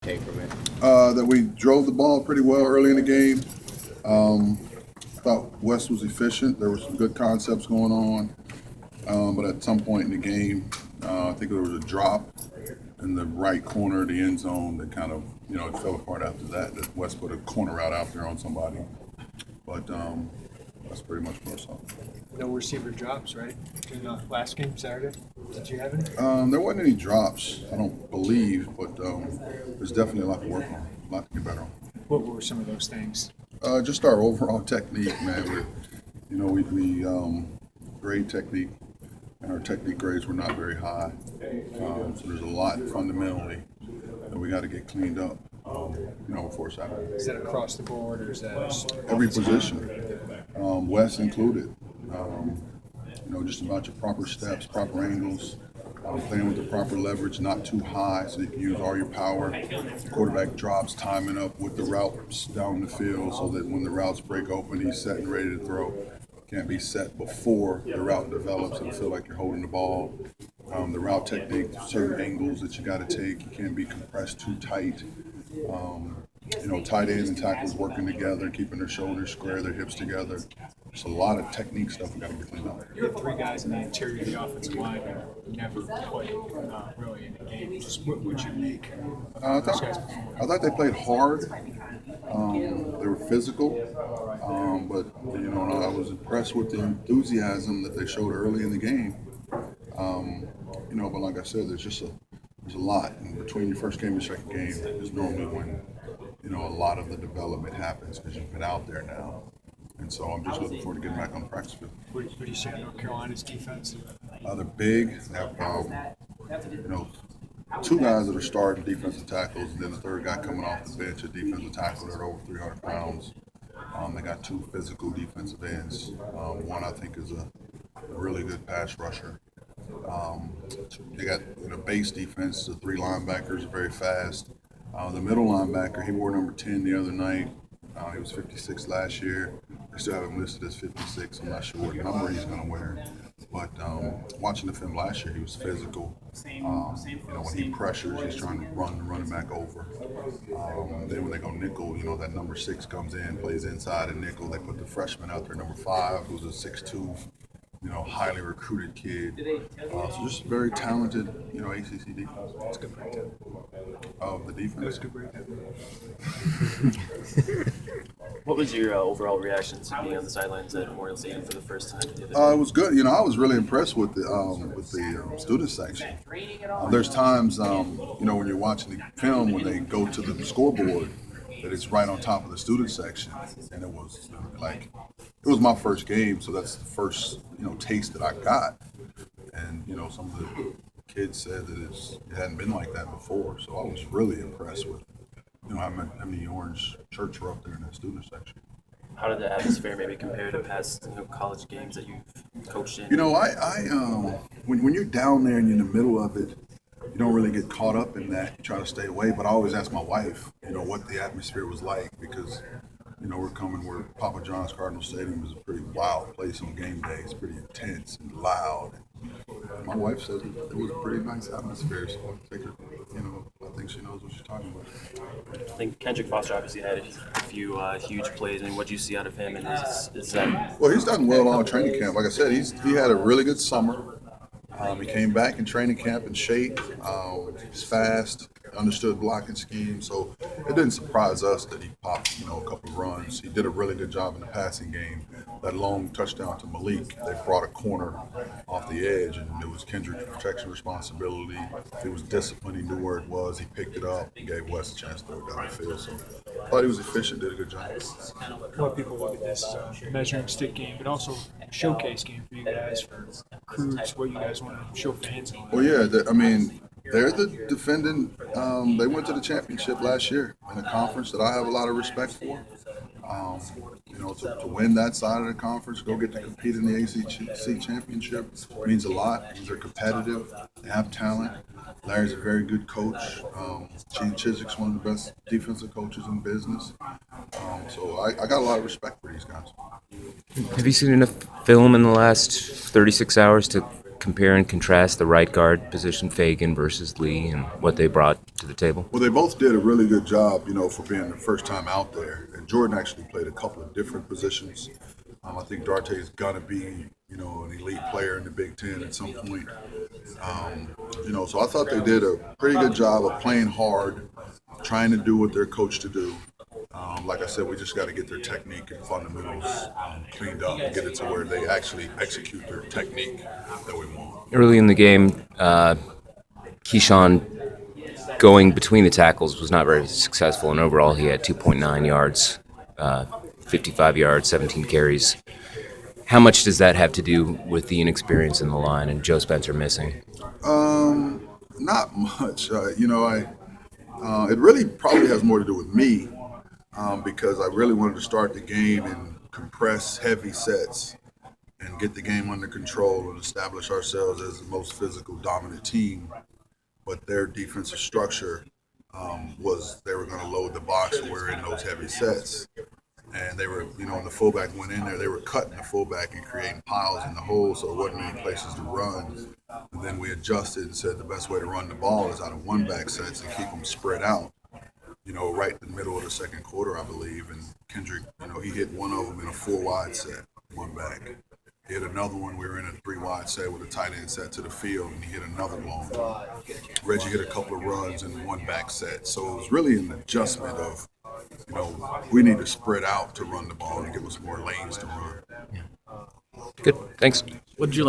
take from it? That we drove the ball pretty well early in the game. Thought West was efficient. There were some good concepts going on. But at some point in the game, I think there was a drop in the right corner of the end zone that kind of, it fell apart after that. That West put a corner route out there on somebody. But that's pretty much what I saw. No receiver drops, right? In the last game, Saturday? Did you have any? There wasn't any drops, I don't believe, but there's definitely a lot to work on, a lot to get better on. What were some of those things? Just our overall technique, man. We grade technique, and our technique grades were not very high. So there's a lot fundamentally that we got to get cleaned up, before Saturday. Is that across the board, or is that Every position, West included. Just about your proper steps, proper angles, playing with the proper leverage, not too high, so you can use all your power. Quarterback drops, timing up with the routes down the field, so that when the routes break open, he's set and ready to throw. Can't be set before the route develops and feel like you're holding the ball. The route technique, certain angles that you got to take. You can't be compressed too tight. Tight ends and tackles working together, keeping their shoulders square, their hips together. There's a lot of technique stuff we got to get cleaned up. you had three guys in the interior of the offensive line who never played really in the game? Just what would you make of those guys before? I thought they played hard. They were physical, but I was impressed with the enthusiasm that they showed early in the game. But like I said, there's a lot in between your first game and second game. Is normally when a lot of the development happens because you've been out there now. And so I'm just looking forward to getting back on the practice field. What do you say on North Carolina's defense? They're big. They have, two guys that are starting defensive tackles, and then the third guy coming off the bench, a defensive tackle that are over 300 pounds. They got two physical defensive ends. One I think is a really good pass rusher. They got base defense, the three linebackers are very fast. The middle linebacker, he wore number 10 the other night. He was 56 last year. They still have him listed as 56. I'm not sure what number he's going to wear. But watching the film last year, he was physical. When he pressures, he's trying to run the running back over. Then when they go nickel, that number 6 comes in, plays inside and nickel. They put the freshman out there, number 5, who's a 6'2", highly recruited kid. So just very talented, ACC defense. That's a good breakdown. Of the defense. That's a good breakdown. What was your overall reaction to being on the sidelines at Memorial Stadium for the first time? It was good. I was really impressed with the student section. There's times, when you're watching the film, when they go to the scoreboard, that it's right on top of the student section, and it was my first game, so that's the first taste that I got, and some of the kids said that it hadn't been like that before, so I was really impressed with how many orange shirts were up there in that student section. How did the atmosphere maybe compare to past college games that you've coached in? When you're down there and you're in the middle of it, you don't really get caught up in that. You try to stay away, but I always ask my wife, what the atmosphere was like, because we're coming where Papa John's Cardinal Stadium is a pretty wild place on game day. It's pretty intense and loud. And my wife said it was a pretty nice atmosphere, so I take her, I think she knows what she's talking about. I think Kendrick Foster obviously had a few huge plays. What do you see out of him? And is that... Well, he's done well all training camp. Like I said, he had a really good summer. He came back in training camp in shape. He's fast, understood blocking scheme, so it didn't surprise us that he popped, a couple of runs. He did a really good job in the passing game. That long touchdown to Malik, they brought a corner off the edge, and it was Kendrick's protection responsibility. It was discipline. He knew where it was. He picked it up. He gave West a chance to throw it down the field. So I thought he was efficient, did a good job. A lot of people look at this as a measuring stick game, but also a showcase game for you guys, for recruits, what you guys want to show fans. Well, yeah, they're the defending. They went to the championship last year in a conference that I have a lot of respect for. To win that side of the conference, go get to compete in the ACC championship means a lot. They're competitive. They have talent. Larry's a very good coach. Gene Chizik's one of the best defensive coaches in business. So I got a lot of respect for these guys. Have you seen enough film in the last 36 hours to compare and contrast the right guard position, Fagan versus Lee, and what they brought to the table? Well, they both did a really good job, for being the first time out there. And Jordan actually played a couple of different positions. I think Darte is gonna be, an elite player in the Big Ten at some point. So I thought they did a pretty good job of playing hard, trying to do what they're coached to do. Like I said, we just got to get their technique and fundamentals cleaned up and get it to where they actually execute their technique that we want. Early in the game, Keyshawn going between the tackles was not very successful, and overall he had 2.9 yards, 55 yards, 17 carries. How much does that have to do with the inexperience in the line and Joe Spencer missing? Not much. It really probably has more to do with me because I really wanted to start the game and compress heavy sets and get the game under control and establish ourselves as the most physical, dominant team. But their defensive structure was they were going to load the box and we were in those heavy sets. And they were, when the fullback went in there, they were cutting the fullback and creating piles in the hole, so there wasn't any places to run. And then we adjusted and said the best way to run the ball is out of one-back sets and keep them spread out, right in the middle of the second quarter, I believe. And Kendrick, he hit one of them in a 4-wide set, one back. He hit another one. We were in a 3-wide set with a tight end set to the field, and he hit another long one. Reggie hit a couple of runs in the one-back set. So it was really an adjustment of, we need to spread out to run the ball and give us more lanes to run. Good, thanks. What did you